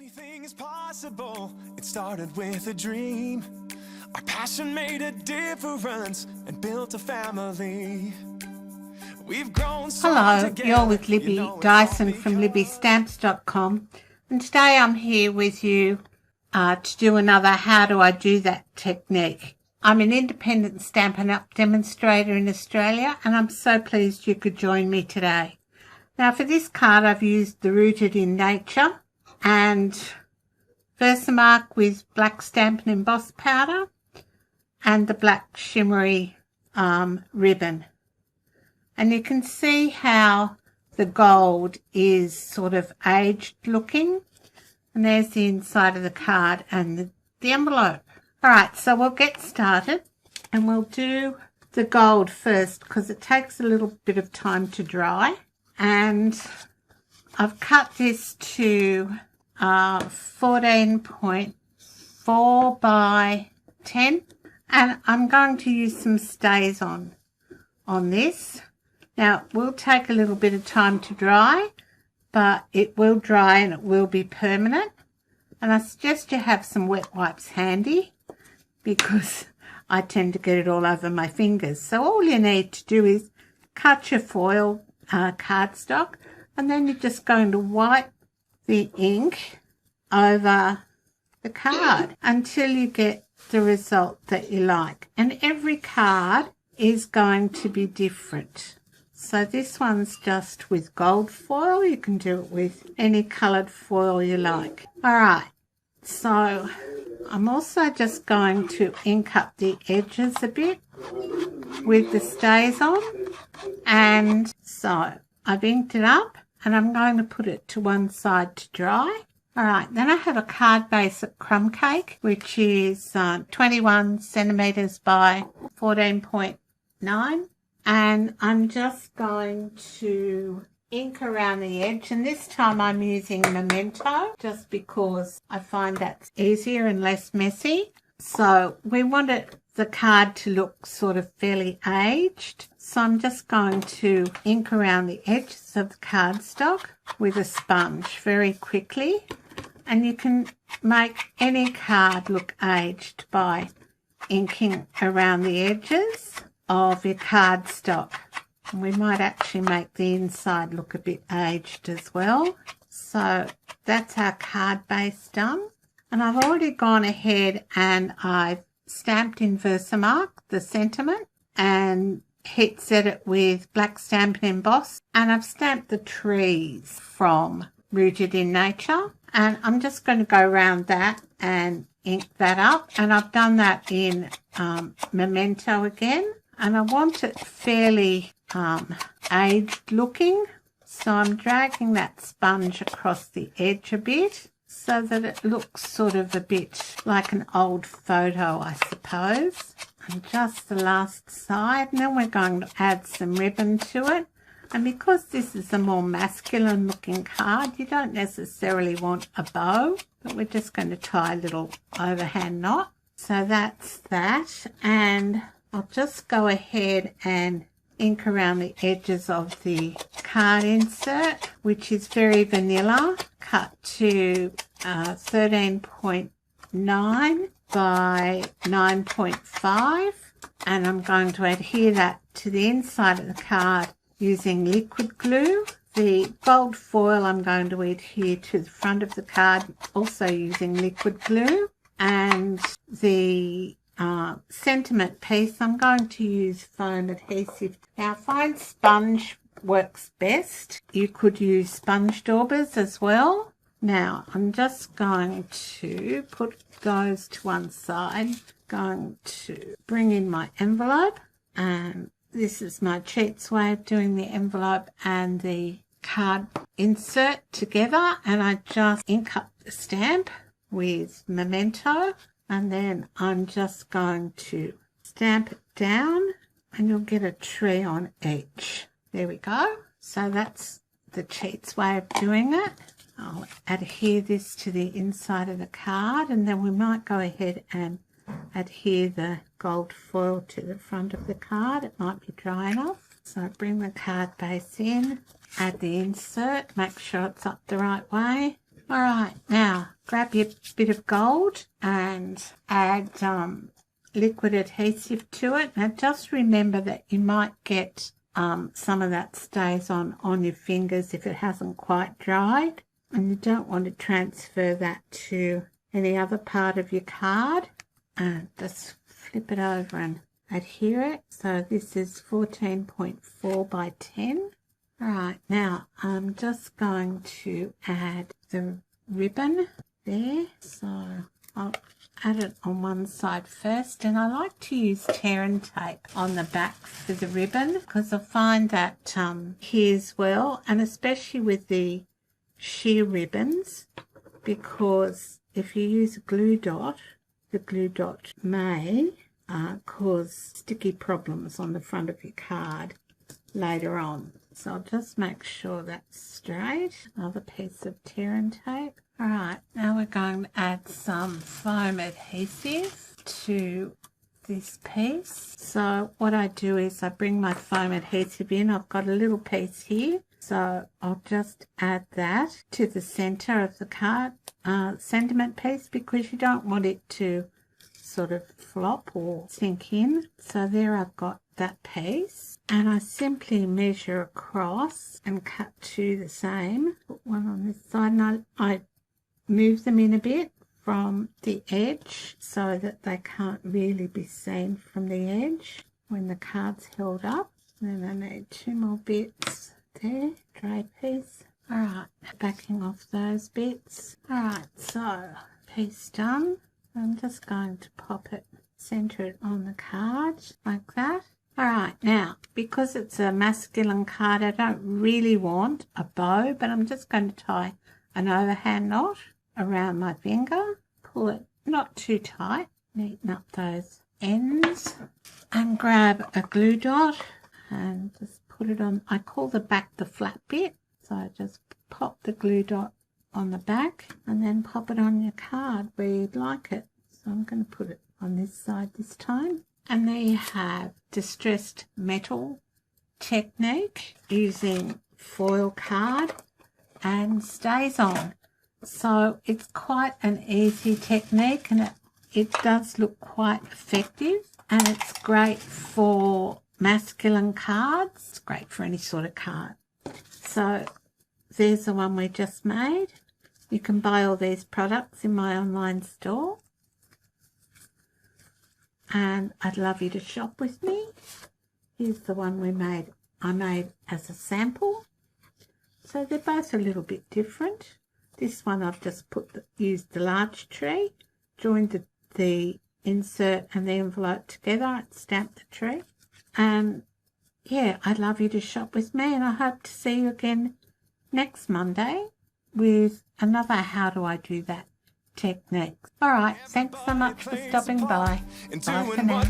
Anything is possible. It started with a dream. Our passion made a difference and built a family. We've grown so Hello, together. you're with Libby Dyson from LibbyStamps.com, and today I'm here with you to do another How Do I Do That technique. I'm an independent Stampin' Up demonstrator in Australia, and I'm so pleased you could join me today. Now for this card I've used the Rooted in Nature and Versamark with Black Stampin' Emboss powder and the black shimmery ribbon. And you can see how the gold is sort of aged looking. And there's the inside of the card and the envelope. Alright, so we'll get started and we'll do the gold first because it takes a little bit of time to dry. And I've cut this to 14.4 by 10. And I'm going to use some Stāzon on this. Now, it will take a little bit of time to dry, but it will dry and it will be permanent. And I suggest you have some wet wipes handy because I tend to get it all over my fingers. So all you need to do is cut your foil cardstock, and then you're just going to wipe the ink over the card until you get the result that you like. And every card is going to be different. So this one's just with gold foil. You can do it with any coloured foil you like. Alright, so I'm also just going to ink up the edges a bit with the Stāzon. And so I've inked it up and I'm going to put it to one side to dry. Alright, then I have a card base at Crumb cake, which is 21 centimetres by 14.9. And I'm just going to ink around the edge, and this time I'm using Memento just because I find that's easier and less messy. So we want the card to look sort of fairly aged. So I'm just going to ink around the edges of the cardstock with a sponge very quickly. And you can make any card look aged by inking around the edges of your cardstock. And we might actually make the inside look a bit aged as well. So that's our card base done. And I've already gone ahead and I've stamped in Versamark the sentiment and heat set it with Black Stampin' Emboss. And I've stamped the trees from Rooted in Nature. And I'm just going to go around that and ink that up. And I've done that in Memento again. And I want it fairly aged looking. So I'm dragging that sponge across the edge a bit so that it looks sort of a bit like an old photo, I suppose. And just the last side. And then we're going to add some ribbon to it. And because this is a more masculine looking card, you don't necessarily want a bow, but we're just going to tie a little overhand knot. So that's that. And I'll just go ahead and ink around the edges of the card insert, which is very vanilla, cut to 13.9 by 9.5. And I'm going to adhere that to the inside of the card using liquid glue. The gold foil I'm going to adhere to the front of the card, also using liquid glue. And the sentiment piece, I'm going to use foam adhesive. Now, I find sponge works best. You could use sponge daubers as well. Now, I'm just going to put those to one side. Going to bring in my envelope, and this is my cheats way of doing the envelope and the card insert together. And I just ink up the stamp with Memento. And then I'm just going to stamp it down and you'll get a tree on each. There we go. So that's the cheats way of doing it. I'll adhere this to the inside of the card, and then we might go ahead and adhere the gold foil to the front of the card. It might be dry enough. So bring the card base in, add the insert, make sure it's up the right way. Alright, now grab your bit of gold and add liquid adhesive to it. Now just remember that you might get some of that stays on your fingers if it hasn't quite dried, and you don't want to transfer that to any other part of your card. And just flip it over and adhere it. So this is 14.4 by 10. All right, now I'm just going to add the ribbon there. So I'll add it on one side first, and I like to use tear and tape on the back for the ribbon because I find that adheres well, and especially with the sheer ribbons, because if you use a glue dot, the glue dot may cause sticky problems on the front of your card later on. So I'll just make sure that's straight. Another piece of tear and tape. All right, now we're going to add some foam adhesive to this piece. So what I do is I bring my foam adhesive in. I've got a little piece here, so I'll just add that to the center of the card sentiment piece, because you don't want it to sort of flop or sink in. So there I've got that piece, and I simply measure across and cut two the same. Put one on this side, and I move them in a bit from the edge so that they can't really be seen from the edge when the card's held up. Then I need two more bits there, tray piece. All right, backing off those bits. All right, so piece done. I'm just going to pop it, center it on the card like that. All right, now because it's a masculine card, I don't really want a bow, but I'm just going to tie an overhand knot around my finger. Pull it not too tight, neaten up those ends, and grab a glue dot and just put it on. I call the back the flat bit, so I just pop the glue dot on the back and then pop it on your card where you'd like it. So I'm going to put it on this side this time. And there you have distressed metal technique using foil card and Stāzon. So it's quite an easy technique, and it does look quite effective, and it's great for masculine cards. It's great for any sort of card. So there's the one we just made. You can buy all these products in my online store, and I'd love you to shop with me. Here's the one I made as a sample. So they're both a little bit different. This one I've just used the large tree, joined the insert and the envelope together and stamped the tree. And yeah, I'd love you to shop with me, and I hope to see you again next Monday with another How Do I Do That technique. All right, thanks so much for stopping by. Bye for now.